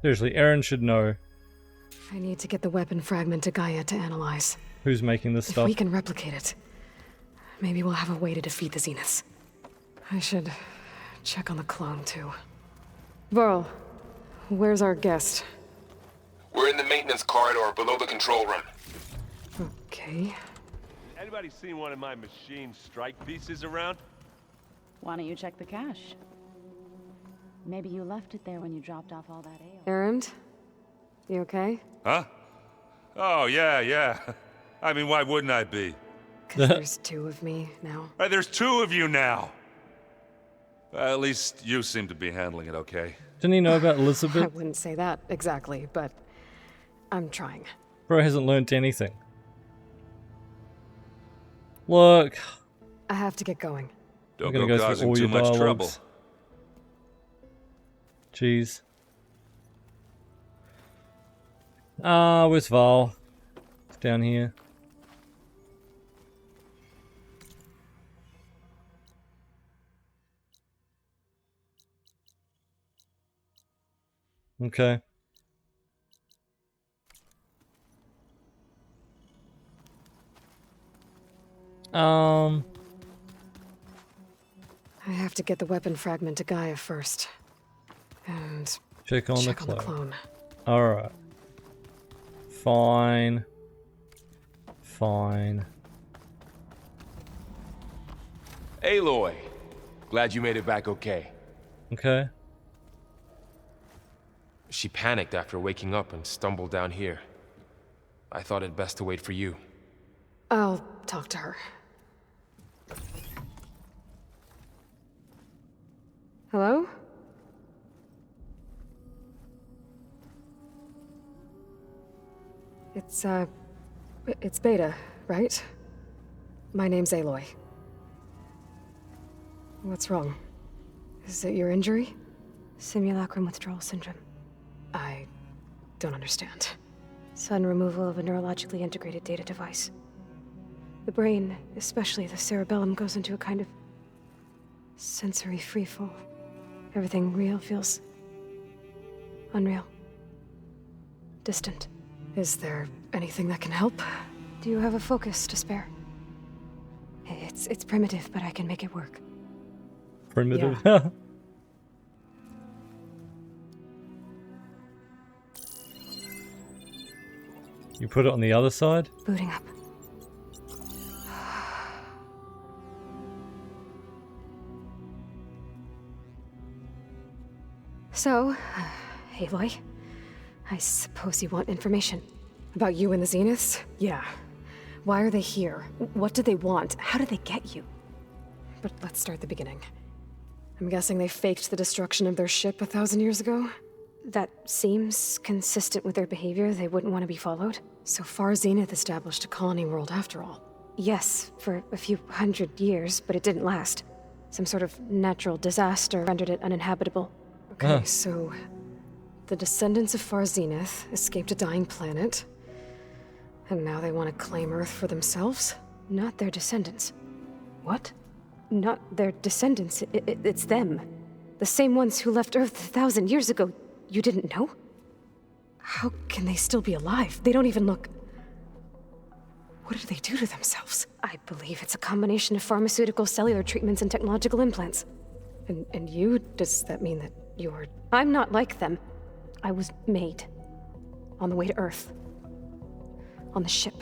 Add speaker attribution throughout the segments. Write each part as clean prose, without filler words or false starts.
Speaker 1: Seriously, Eren should know
Speaker 2: I need to get the weapon fragment to Gaia to analyze.
Speaker 1: who's making this
Speaker 2: If
Speaker 1: stuff.
Speaker 2: we can replicate it, maybe we'll have a way to defeat the Zeniths. I should check on the clone, too. Varl, where's our guest?
Speaker 3: We're in the maintenance corridor below the control room.
Speaker 2: Okay.
Speaker 4: Anybody seen one of my machine strike pieces around?
Speaker 5: Why don't you check the cache? Maybe you left it there when you dropped off all that ale.
Speaker 2: Erend? You okay?
Speaker 4: Huh? Oh, yeah. I mean, why wouldn't I be?
Speaker 2: 'Cause there's two of me now.
Speaker 4: There's two of you now! At least you seem to be handling it okay.
Speaker 1: Didn't he know about
Speaker 2: I
Speaker 1: Elizabeth?
Speaker 2: wouldn't say that exactly, but I'm trying.
Speaker 1: Bro hasn't learnt anything. Look.
Speaker 2: I have to get going.
Speaker 4: Don't
Speaker 1: gonna
Speaker 4: go
Speaker 1: go through
Speaker 4: causing
Speaker 1: all
Speaker 4: too
Speaker 1: your
Speaker 4: much trouble.
Speaker 1: dialogues. Jeez. Where's Val? It's down here. Okay.
Speaker 2: I have to get the weapon fragment to Gaia first. And
Speaker 1: Check on
Speaker 2: check
Speaker 1: the
Speaker 2: on the
Speaker 1: clone.
Speaker 2: clone.
Speaker 1: Alright. Fine. Fine.
Speaker 3: Aloy, glad you made it back okay.
Speaker 1: Okay.
Speaker 3: She panicked after waking up and stumbled down here. I thought it best to wait for you.
Speaker 2: I'll talk to her. Hello? It's Beta, right? My name's Aloy. What's wrong? Is it your injury?
Speaker 6: Simulacrum withdrawal syndrome.
Speaker 2: I don't understand.
Speaker 6: Sudden removal of a neurologically integrated data device. The brain, especially the cerebellum, goes into a kind of sensory freefall. Everything real feels unreal. Distant.
Speaker 2: Is there anything that can help?
Speaker 6: Do you have a focus to spare? It's primitive, but I can make it work.
Speaker 1: Primitive. You put it on the other side?
Speaker 6: Booting up.
Speaker 2: So, Aloy, I suppose you want information. About you and the Zeniths? Yeah. Why are they here? What do they want? How did they get you? But let's start at the beginning. I'm guessing they faked the destruction of their ship 1,000 years ago?
Speaker 6: That seems consistent with their behavior. They wouldn't want to be followed.
Speaker 2: So far, Zenith established a colony world after all.
Speaker 6: Yes, for a few hundred years, but it didn't last. Some sort of natural disaster rendered it uninhabitable.
Speaker 2: Okay, so the descendants of Far Zenith escaped a dying planet, and now they want to claim Earth for themselves?
Speaker 6: Not their descendants.
Speaker 2: What?
Speaker 6: Not their descendants. It's them. The same ones who left Earth 1,000 years ago. You didn't know?
Speaker 2: How can they still be alive? They don't even look... What did they do to themselves?
Speaker 6: I believe it's a combination of pharmaceutical, cellular treatments, and technological implants.
Speaker 2: And you? Does that mean that you're...
Speaker 6: I'm not like them. I was made. On the way to Earth. On the ship.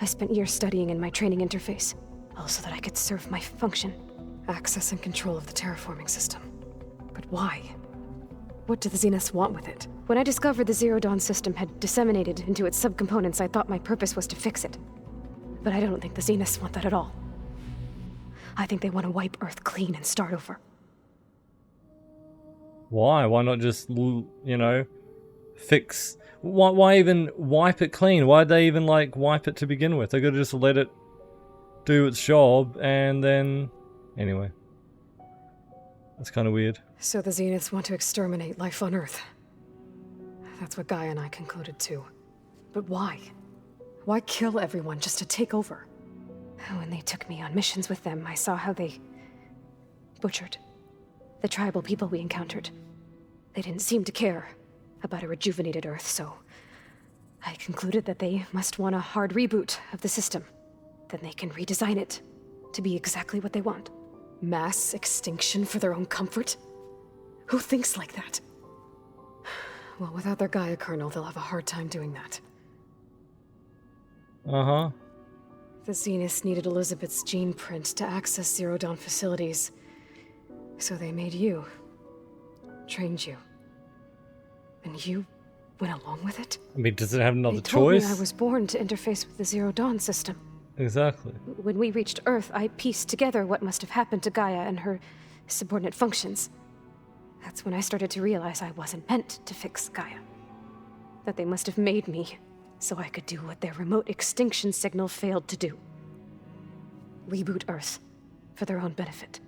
Speaker 6: I spent years studying in my training interface, all so that I could serve my function.
Speaker 2: Access and control of the terraforming system. But why? What do the Zeniths want with it?
Speaker 6: When I discovered the Zero Dawn system had disseminated into its subcomponents, I thought my purpose was to fix it. But I don't think the Zeniths want that at all. I think they want to wipe Earth clean and start over.
Speaker 1: Why? Why not just, fix... Why even wipe it clean? Why'd they even, wipe it to begin with? They could've just let it do its job, and then... Anyway. That's kind of weird.
Speaker 2: So the Zeniths want to exterminate life on Earth. That's what Gaia and I concluded too. But why? Why kill everyone just to take over?
Speaker 6: When they took me on missions with them, I saw how they butchered the tribal people we encountered.
Speaker 2: They didn't seem to care about a rejuvenated Earth, so I concluded that they must want a hard reboot of the system. Then they can redesign it to be exactly what they want. Mass extinction for their own comfort? Who thinks like that? Well, without their Gaia kernel, they'll have a hard time doing that.
Speaker 1: Uh-huh.
Speaker 2: The Zeniths needed Elizabeth's gene print to access Zero Dawn facilities. So they made you. Trained you. And you went along with it?
Speaker 1: I mean, does it have another
Speaker 2: They told
Speaker 1: choice?
Speaker 2: me I was born to interface with the Zero Dawn system.
Speaker 1: Exactly.
Speaker 2: When we reached Earth, I pieced together what must have happened to Gaia and her subordinate functions. That's when I started to realize I wasn't meant to fix Gaia. That they must have made me so I could do what their remote extinction signal failed to do. Reboot Earth for their own benefit.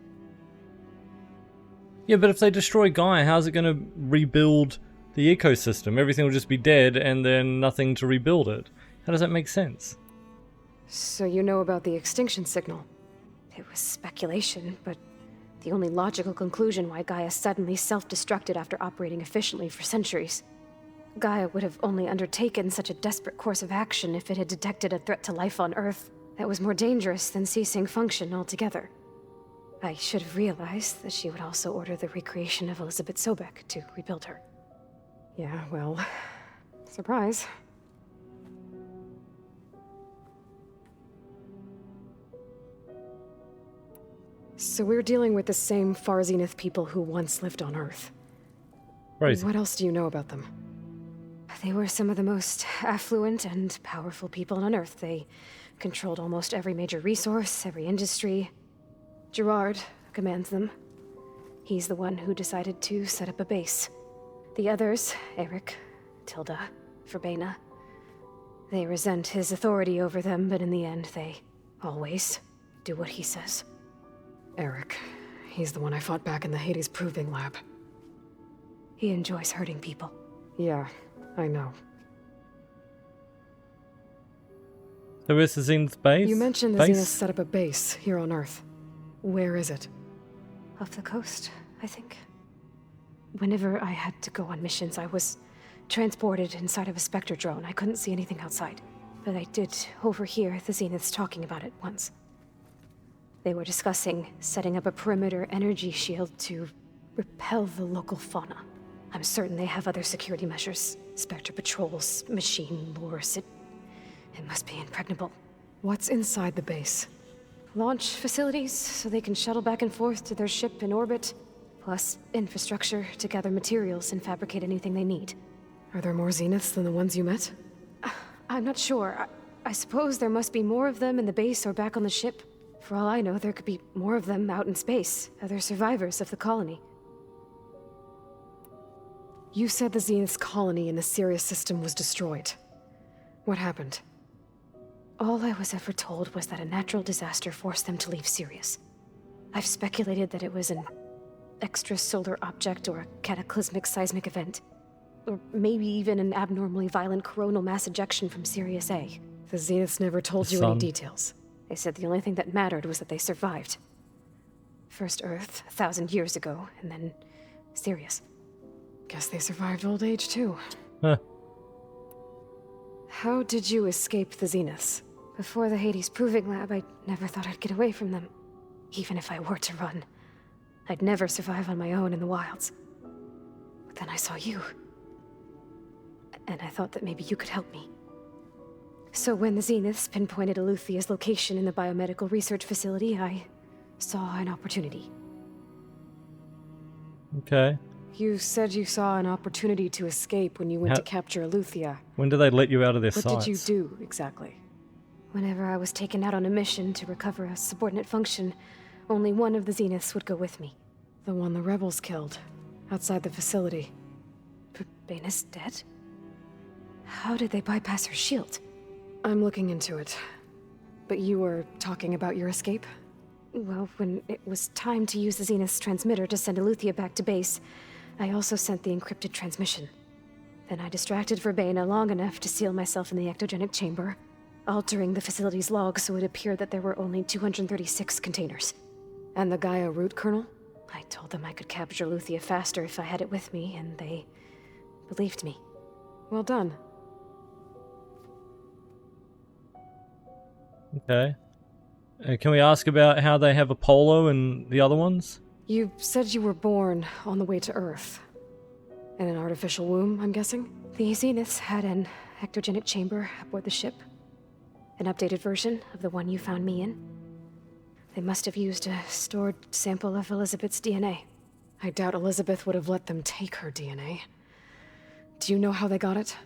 Speaker 1: Yeah, but if they destroy Gaia, how's it going to rebuild the ecosystem? Everything will just be dead and then nothing to rebuild it. How does that make sense?
Speaker 2: So you know about the extinction signal? It was speculation, but the only logical conclusion why Gaia suddenly self-destructed after operating efficiently for centuries. Gaia would have only undertaken such a desperate course of action if it had detected a threat to life on Earth that was more dangerous than ceasing function altogether. I should have realized that she would also order the recreation of Elizabeth Sobek to rebuild her. Yeah, well, surprise. So we're dealing with the same Far Zenith people who once lived on Earth.
Speaker 1: Crazy.
Speaker 2: What else do you know about them? They were some of the most affluent and powerful people on Earth. They controlled almost every major resource, every industry. Gerard commands them. He's the one who decided to set up a base. The others, Eric, Tilda, Verbena, they resent his authority over them, but in the end, they always do what he says. Eric. He's the one I fought back in the Hades Proving Lab. He enjoys hurting people. Yeah, I know.
Speaker 1: So where's the Zenith base?
Speaker 2: You mentioned the Zenith set up a base here on Earth. Where is it? Off the coast, I think. Whenever I had to go on missions, I was transported inside of a Spectre drone. I couldn't see anything outside. But I did overhear the Zeniths talking about it once. They were discussing setting up a perimeter energy shield to repel the local fauna. I'm certain they have other security measures. Spectre patrols, machine lures. It must be impregnable. What's inside the base? Launch facilities, so they can shuttle back and forth to their ship in orbit. Plus infrastructure to gather materials and fabricate anything they need. Are there more Zeniths than the ones you met? I'm not sure. I suppose there must be more of them in the base or back on the ship. For all I know, there could be more of them out in space, other survivors of the colony. You said the Zenith's colony in the Sirius system was destroyed. What happened? All I was ever told was that a natural disaster forced them to leave Sirius. I've speculated that it was an extrasolar object or a cataclysmic seismic event. Or maybe even an abnormally violent coronal mass ejection from Sirius A. The Zeniths never told you any details. They said the only thing that mattered was that they survived. First Earth, 1,000 years ago, and then Sirius. Guess they survived old age, too.
Speaker 1: Huh.
Speaker 2: How did you escape the Zeniths? Before the Hades Proving Lab, I never thought I'd get away from them. Even if I were to run. I'd never survive on my own in the wilds. But then I saw you. And I thought that maybe you could help me. So when the Zeniths pinpointed Eluthia's location in the biomedical research facility, I saw an opportunity.
Speaker 1: Okay.
Speaker 2: You said you saw an opportunity to escape when you went to capture Eluthia.
Speaker 1: When did they let you out of their sights?
Speaker 2: What did you do, exactly? Whenever I was taken out on a mission to recover a subordinate function, only one of the Zeniths would go with me. The one the rebels killed, outside the facility. Baina's dead? How did they bypass her shield? I'm looking into it. But you were talking about your escape? Well, when it was time to use the Zenith's transmitter to send Eluthia back to base, I also sent the encrypted transmission. Then I distracted Verbena long enough to seal myself in the ectogenic chamber, altering the facility's log so it appeared that there were only 236 containers. And the Gaia root kernel?
Speaker 6: I told them I could capture Luthia faster if I had it with me, and they believed me.
Speaker 2: Well done.
Speaker 1: Okay. Can we ask about how they have Apollo and the other ones?
Speaker 2: You said you were born on the way to Earth. In an artificial womb, I'm guessing?
Speaker 6: The Zeniths had an ectogenic chamber aboard the ship. An updated version of the one you found me in. They must have used a stored sample of Elizabeth's DNA.
Speaker 2: I doubt Elizabeth would have let them take her DNA. Do you know how they got it?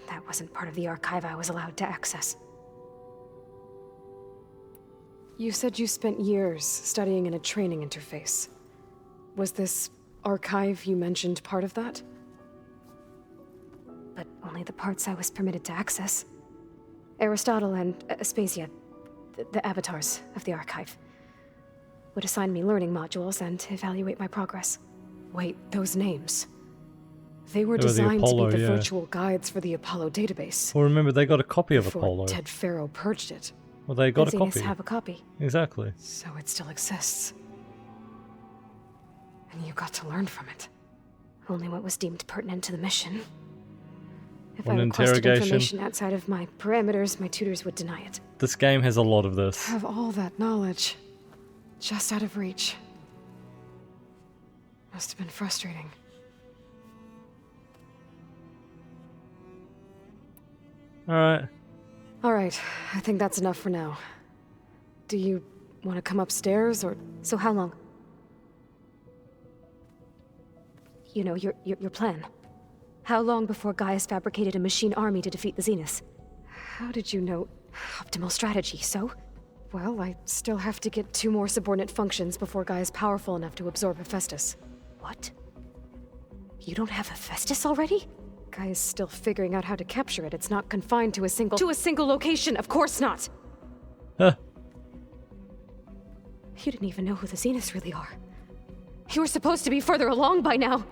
Speaker 6: That wasn't part of the archive I was allowed to access.
Speaker 2: You said you spent years studying in a training interface. Was this archive you mentioned part of that?
Speaker 6: But only the parts I was permitted to access. Aristotle and Aspasia, the avatars of the archive, would assign me learning modules and evaluate my progress.
Speaker 2: Wait, those names. They were
Speaker 1: They were the
Speaker 2: designed
Speaker 1: Apollo,
Speaker 2: to be the
Speaker 1: yeah.
Speaker 2: virtual guides for the Apollo database.
Speaker 1: Well, remember, they got a copy of
Speaker 2: Before
Speaker 1: Apollo.
Speaker 2: Ted Faro purged it.
Speaker 1: Well, they got
Speaker 6: the
Speaker 1: a
Speaker 6: Zeniths
Speaker 1: copy.
Speaker 6: have a copy.
Speaker 1: Exactly.
Speaker 2: So it still exists. And you got to learn from it.
Speaker 6: Only what was deemed pertinent to the mission. If
Speaker 1: One
Speaker 6: I requested
Speaker 1: interrogation.
Speaker 6: information outside of my parameters, my tutors would deny it.
Speaker 1: This game has a lot of this.
Speaker 2: Have all that knowledge. Just out of reach. Must have been frustrating.
Speaker 1: Alright.
Speaker 2: Alright, I think that's enough for now. Do you want to come upstairs, or...
Speaker 6: So how long? You know, your plan. How long before Gaius fabricated a machine army to defeat the Zeniths?
Speaker 2: How did you know?
Speaker 6: Optimal strategy, so?
Speaker 2: Well, I still have to get 2 more subordinate functions before Guy is powerful enough to absorb Hephaestus.
Speaker 6: What? You don't have Hephaestus already?
Speaker 2: Guy is still figuring out how to capture it. It's not confined to a single location, of course not!
Speaker 1: Huh.
Speaker 6: You didn't even know who the Zeniths really are.
Speaker 2: You were supposed to be further along by now!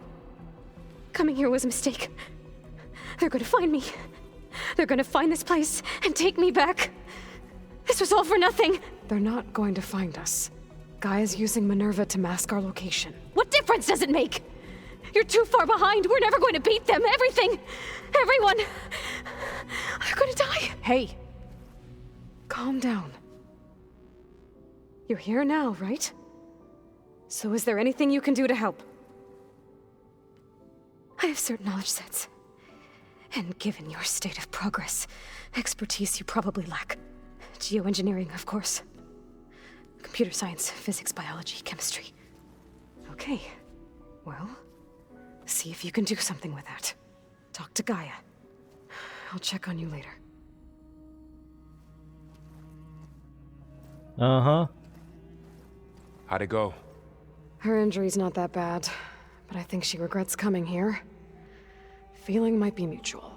Speaker 6: Coming here was a mistake. They're gonna find me. They're gonna find this place and take me back. This was all for nothing.
Speaker 2: They're not going to find us. Guy is using Minerva to mask our location.
Speaker 6: What difference does it make? You're too far behind. We're never going to beat them. Everything, everyone, are gonna die.
Speaker 2: Hey! Calm down. You're here now, right? So is there anything you can do to help?
Speaker 6: I have certain knowledge sets. And given your state of progress, expertise you probably lack. Geoengineering, of course. Computer science, physics, biology, chemistry.
Speaker 2: Okay. Well, see if you can do something with that. Talk to Gaia. I'll check on you later.
Speaker 1: Uh-huh.
Speaker 3: How'd it go?
Speaker 2: Her injury's not that bad, but I think she regrets coming here. Feeling might be mutual.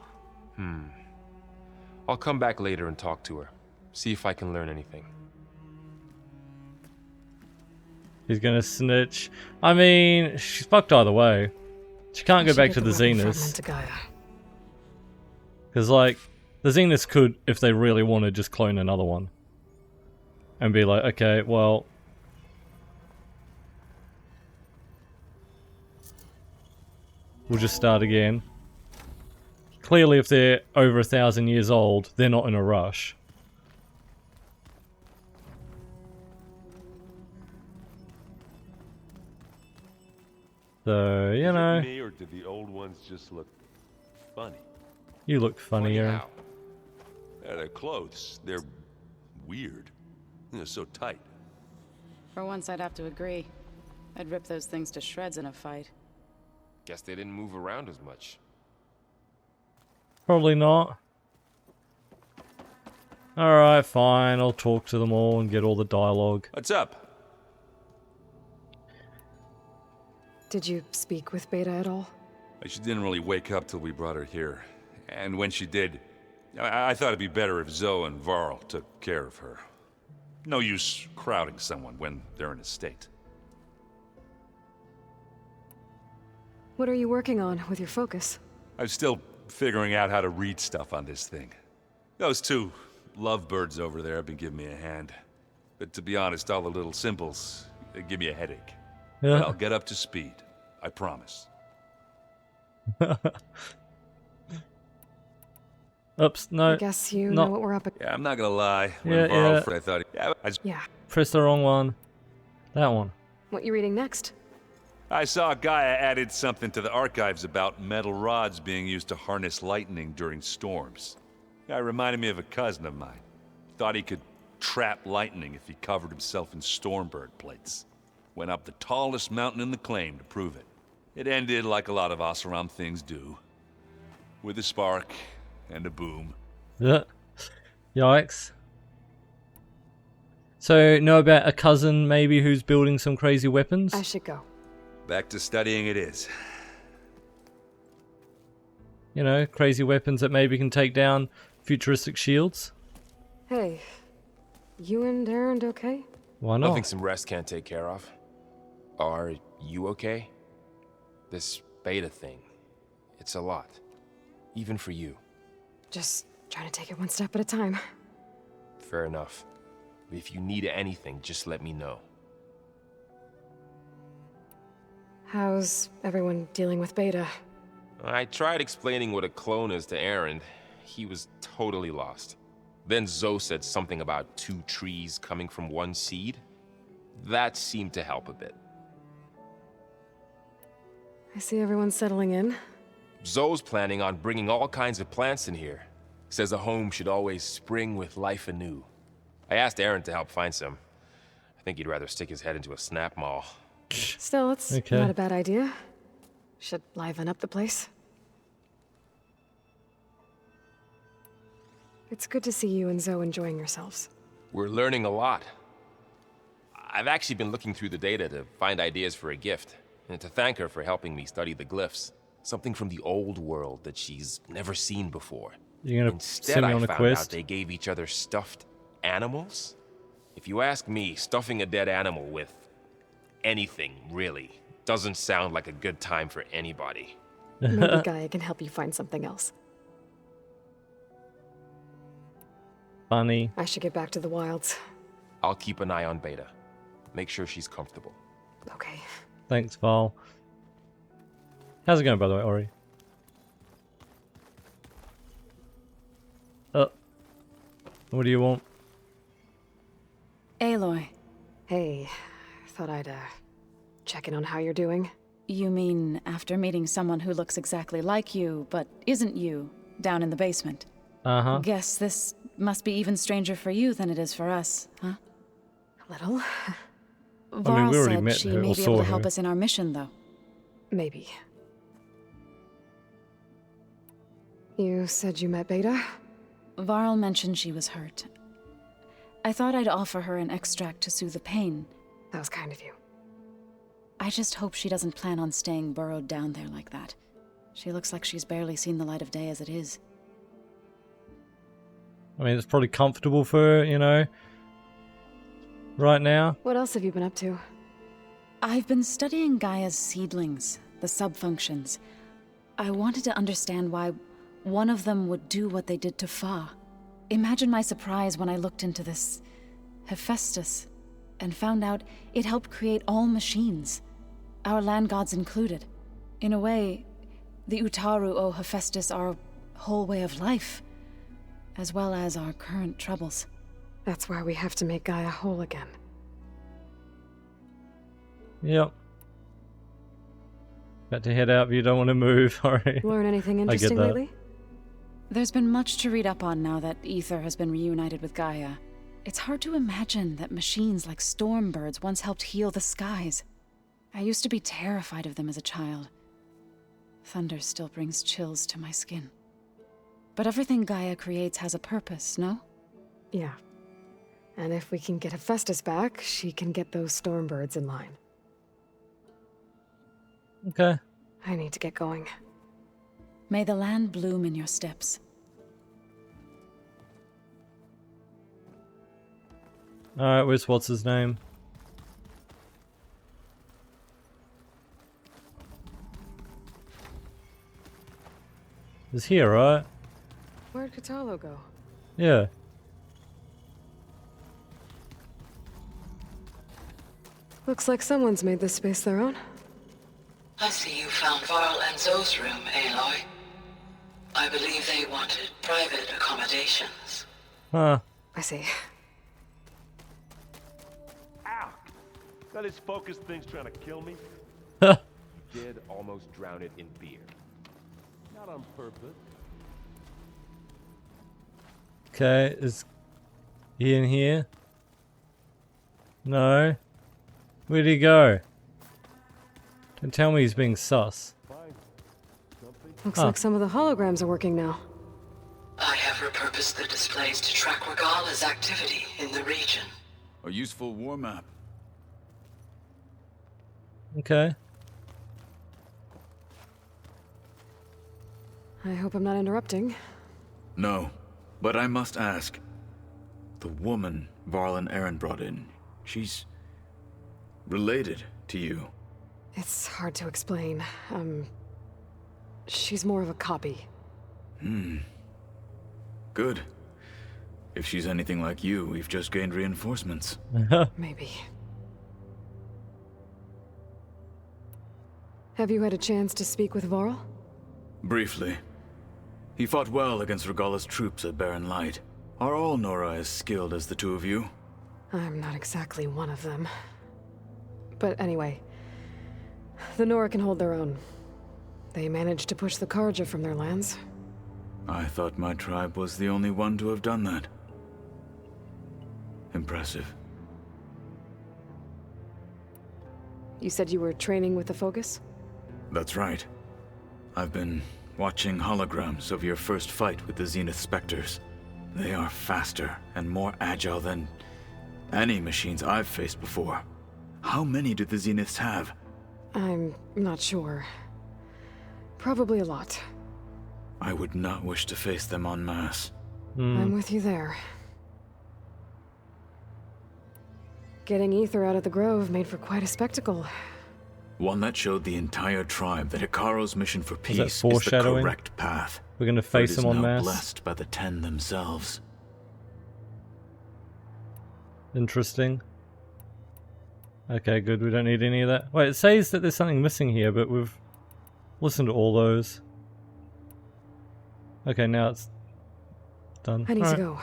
Speaker 3: I'll come back later and talk to her. See if I can learn anything.
Speaker 1: He's gonna snitch. I mean, she's fucked either way. She can't go
Speaker 2: Should
Speaker 1: back
Speaker 2: get
Speaker 1: to the
Speaker 2: weapon
Speaker 1: Zeniths.
Speaker 2: fragment to Gaia.
Speaker 1: Because, like, the Zeniths could, if they really wanted, just clone another one. And be like, okay, well... we'll just start again. Clearly, if they're over 1,000 years old, they're not in a rush. So, you know,
Speaker 7: Me, or did the old ones just look funny?
Speaker 1: you look
Speaker 3: Funny
Speaker 1: funnier.
Speaker 3: how?
Speaker 4: Their clothes, they're weird. They're so tight.
Speaker 5: For once, I'd have to agree. I'd rip those things to shreds in a fight.
Speaker 3: Guess they didn't move around as much.
Speaker 1: Probably not. Alright, fine. I'll talk to them all and get all the dialogue.
Speaker 4: What's up?
Speaker 2: Did you speak with Beta at all?
Speaker 4: She didn't really wake up till we brought her here. And when she did, I thought it'd be better if Zoe and Varl took care of her. No use crowding someone when they're in a state.
Speaker 2: What are you working on with your focus?
Speaker 4: I'm still figuring out how to read stuff on this thing. Those 2 lovebirds over there have been giving me a hand. But to be honest, all the little symbols, they give me a headache. But I'll get up to speed. I promise.
Speaker 1: Oops, no.
Speaker 2: I guess you
Speaker 1: not-
Speaker 2: know what we're up
Speaker 4: Yeah, I'm not gonna lie. When
Speaker 1: Yeah,
Speaker 4: Varl,
Speaker 1: yeah.
Speaker 4: I thought,
Speaker 2: Yeah.
Speaker 1: Press the wrong one. That one.
Speaker 2: What you reading next?
Speaker 4: I saw Gaia added something to the archives about metal rods being used to harness lightning during storms. Guy reminded me of a cousin of mine. Thought he could trap lightning if he covered himself in Stormbird plates. Went up the tallest mountain in the claim to prove it. It ended like a lot of Oseram things do. With a spark and a boom.
Speaker 1: Yeah. Yikes. So, know about a cousin maybe who's building some crazy weapons?
Speaker 2: I should go.
Speaker 4: Back to studying it is.
Speaker 1: You know, crazy weapons that maybe can take down futuristic shields?
Speaker 2: Hey, you and Erend okay?
Speaker 1: Why not?
Speaker 3: Nothing some rest can't take care of. Are you okay? This beta thing, it's a lot. Even for you.
Speaker 2: Just trying to take it one step at a time.
Speaker 3: Fair enough. If you need anything, just let me know.
Speaker 2: How's everyone dealing with Beta?
Speaker 3: I tried explaining what a clone is to Aaron. He was totally lost. Then Zoe said something about 2 trees coming from 1 seed. That seemed to help a bit.
Speaker 2: I see everyone's settling in.
Speaker 3: Zoe's planning on bringing all kinds of plants in here. Says a home should always spring with life anew. I asked Aaron to help find some. I think he'd rather stick his head into a snap mall.
Speaker 2: Still, it's
Speaker 1: Okay.
Speaker 2: not a bad idea. Should liven up the place. It's good to see you and Zoe enjoying yourselves.
Speaker 3: We're learning a lot. I've actually been looking through the data to find ideas for a gift, and to thank her for helping me study the glyphs. Something from the old world that she's never seen before.
Speaker 1: You're gonna
Speaker 3: Instead,
Speaker 1: send me
Speaker 3: I
Speaker 1: on a
Speaker 3: found out
Speaker 1: quest?
Speaker 3: they gave each other stuffed animals. If you ask me, stuffing a dead animal with anything, really, doesn't sound like a good time for anybody.
Speaker 2: Maybe Gaia can help you find something else.
Speaker 1: Funny.
Speaker 2: I should get back to the wilds.
Speaker 3: I'll keep an eye on Beta. Make sure she's comfortable.
Speaker 2: Okay.
Speaker 1: Thanks, Val. How's it going, by the way, Ori? What do you want?
Speaker 5: Aloy,
Speaker 2: Hey, thought I'd, check in on how you're doing.
Speaker 5: you mean after meeting someone who looks exactly like you, but isn't you, down in the basement?
Speaker 1: Uh-huh.
Speaker 5: Guess this must be even stranger for you than it is for us, huh?
Speaker 2: A little.
Speaker 5: Varl
Speaker 1: we already
Speaker 5: said
Speaker 1: met
Speaker 5: she
Speaker 1: her, or
Speaker 5: may be
Speaker 1: saw
Speaker 5: able to help
Speaker 1: her.
Speaker 5: us in our mission, though.
Speaker 2: Maybe. You said you met Beta?
Speaker 5: Varl mentioned she was hurt. I thought I'd offer her an extract to soothe the pain.
Speaker 2: That was kind of you.
Speaker 5: I just hope she doesn't plan on staying burrowed down there like that. She looks like she's barely seen the light of day as it is.
Speaker 1: I mean, it's probably comfortable for her, you know, right now.
Speaker 2: What else have you been up to?
Speaker 5: I've been studying Gaia's seedlings, the subfunctions. I wanted to understand why one of them would do what they did to Fa. Imagine my surprise when I looked into this Hephaestus and found out it helped create all machines, our land gods included. In a way, the Utaru owe Hephaestus our whole way of life, as well as our current troubles.
Speaker 2: That's why we have to make Gaia whole again.
Speaker 1: Yep. Got to head out if you don't want to move. Alright.
Speaker 2: Learn anything
Speaker 1: I get
Speaker 2: interesting
Speaker 1: that.
Speaker 2: lately?
Speaker 5: There's been much to read up on now that Aether has been reunited with Gaia. It's hard to imagine that machines like Stormbirds once helped heal the skies. I used to be terrified of them as a child. Thunder still brings chills to my skin. But everything Gaia creates has a purpose, no?
Speaker 2: Yeah. And if we can get Hephaestus back, she can get those Stormbirds in line.
Speaker 1: Okay.
Speaker 2: I need to get going.
Speaker 5: May the land bloom in your steps.
Speaker 1: Alright, what's his name? He's here, right?
Speaker 2: Where'd Katalo go?
Speaker 1: Yeah.
Speaker 2: Looks like someone's made this space their own.
Speaker 8: I see you found Varl and Zoe's room, Aloy. I believe they wanted private accommodations.
Speaker 1: Huh.
Speaker 2: I see.
Speaker 7: Ow! Now this focus thing's trying to kill me.
Speaker 1: Huh.
Speaker 7: Did almost drown it in beer. Not on purpose.
Speaker 1: Okay, is he in here? No. Where'd he go? Don't tell me he's being sus.
Speaker 7: Fine. Something.
Speaker 2: Looks like some of the holograms are working now.
Speaker 8: I have repurposed the displays to track Regala's activity in the region.
Speaker 9: A useful war map.
Speaker 1: Okay.
Speaker 2: I hope I'm not interrupting.
Speaker 9: No, but I must ask. The woman Varl and Aaron brought in, she's related to you.
Speaker 2: It's hard to explain. She's more of a copy.
Speaker 9: Good. If she's anything like you, we've just gained reinforcements.
Speaker 2: Maybe. Have you had a chance to speak with Varl?
Speaker 9: Briefly. He fought well against Regala's troops at Barren Light. Are all Nora as skilled as the two of you?
Speaker 2: I'm not exactly one of them. But anyway, the Nora can hold their own. They managed to push the Karja from their lands.
Speaker 9: I thought my tribe was the only one to have done that. Impressive.
Speaker 2: You said you were training with the Focus?
Speaker 9: That's right. I've been watching holograms of your first fight with the Zenith Spectres. They are faster and more agile than any machines I've faced before. How many do the Zeniths have?
Speaker 2: I'm not sure. Probably a lot.
Speaker 9: I would not wish to face them en masse.
Speaker 2: I'm with you there. Getting Ether out of the Grove made for quite a spectacle.
Speaker 9: One that showed the entire tribe that Hikaru's mission for peace
Speaker 1: that
Speaker 9: is the
Speaker 1: foreshadowing?
Speaker 9: correct path.
Speaker 1: We're gonna
Speaker 9: But
Speaker 1: face
Speaker 9: it is
Speaker 1: him en
Speaker 9: now
Speaker 1: masse.
Speaker 9: blessed by the Ten themselves.
Speaker 1: Interesting. Okay, good. We don't need any of that. Wait, it says that there's something missing here, but we've listened to all those. Okay, now it's done.
Speaker 2: I need to
Speaker 1: Alright.
Speaker 2: go.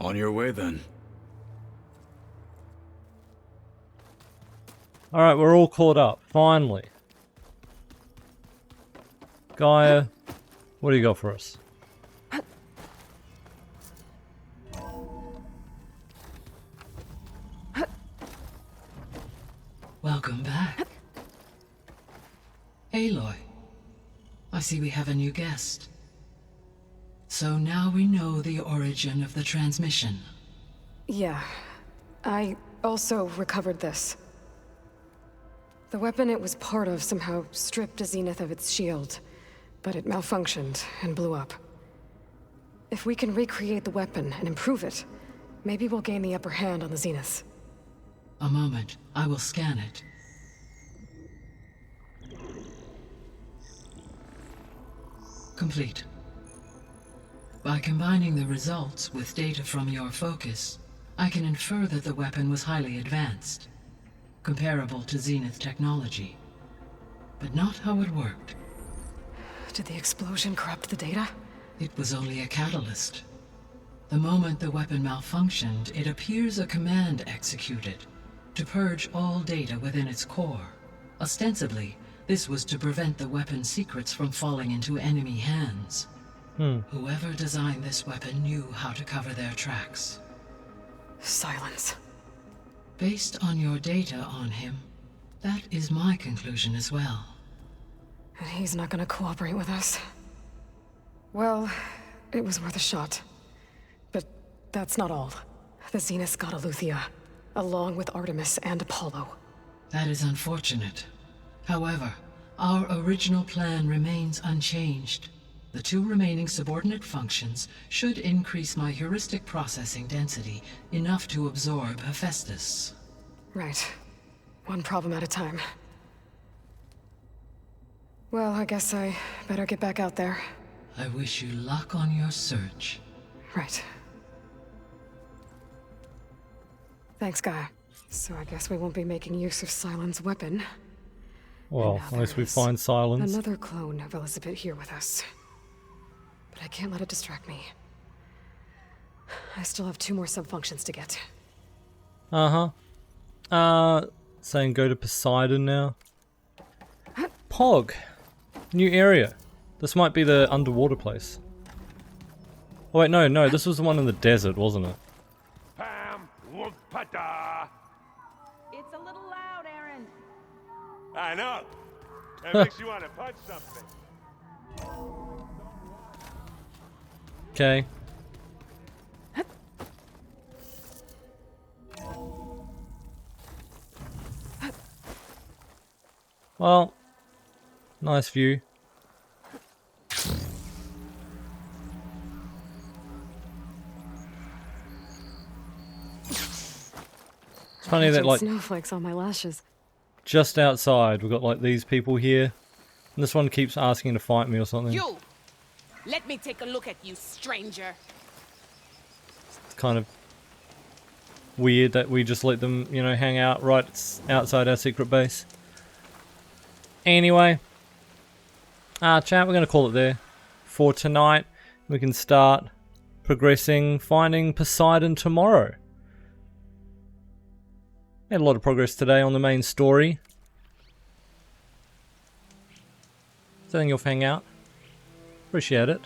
Speaker 9: On your way then.
Speaker 1: Alright, we're all caught up. Finally. Gaia, what do you got for us?
Speaker 8: Welcome back. Aloy, I see we have a new guest. So now we know the origin of the transmission.
Speaker 2: Yeah. I also recovered this. The weapon it was part of somehow stripped a Zenith of its shield, but it malfunctioned and blew up. If we can recreate the weapon and improve it, maybe we'll gain the upper hand on the Zeniths.
Speaker 8: A moment, I will scan it. Complete. By combining the results with data from your focus, I can infer that the weapon was highly advanced, comparable to Zenith technology, but not how it worked.
Speaker 2: Did the explosion corrupt the data?
Speaker 8: It was only a catalyst. The moment the weapon malfunctioned, it appears a command executed to purge all data within its core. Ostensibly, this was to prevent the weapon's secrets from falling into enemy hands. Whoever designed this weapon knew how to cover their tracks.
Speaker 2: Silence.
Speaker 8: Based on your data on him, that is my conclusion as well.
Speaker 2: And he's not gonna cooperate with us. Well, it was worth a shot. But that's not all. The Zeniths got Aletheia, along with Artemis and Apollo.
Speaker 8: That is unfortunate. However, our original plan remains unchanged. The two remaining subordinate functions should increase my heuristic processing density enough to absorb Hephaestus.
Speaker 2: Right. One problem at a time. Well, I guess I better get back out there.
Speaker 8: I wish you luck on your search.
Speaker 2: Right. Thanks, Gaia. So I guess we won't be making use of Sylens' weapon.
Speaker 1: Well,
Speaker 2: now
Speaker 1: unless
Speaker 2: there
Speaker 1: we
Speaker 2: is
Speaker 1: find Silence.
Speaker 2: Another clone of Elizabeth here with us. But I can't let it distract me. I still have 2 more sub-functions to get.
Speaker 1: Saying go to Poseidon now. Pog! New area. This might be the underwater place. Oh wait, no, this was the one in the desert, wasn't it?
Speaker 7: Pam, whoop-a-da.
Speaker 10: It's a little loud, Aaron.
Speaker 7: I know. That makes you want to punch something.
Speaker 1: Okay. Well, nice view. It's funny that, like,
Speaker 2: snowflakes on my lashes.
Speaker 1: just outside we've got like these people here, and this one keeps asking to fight me or something.
Speaker 10: You! Let me take a look at you, stranger.
Speaker 1: It's kind of weird that we just let them, you know, hang out right outside our secret base. Anyway, chat, we're going to call it there for tonight. We can start progressing, finding Poseidon tomorrow. Made a lot of progress today on the main story. So I think you'll hang out. Appreciate it.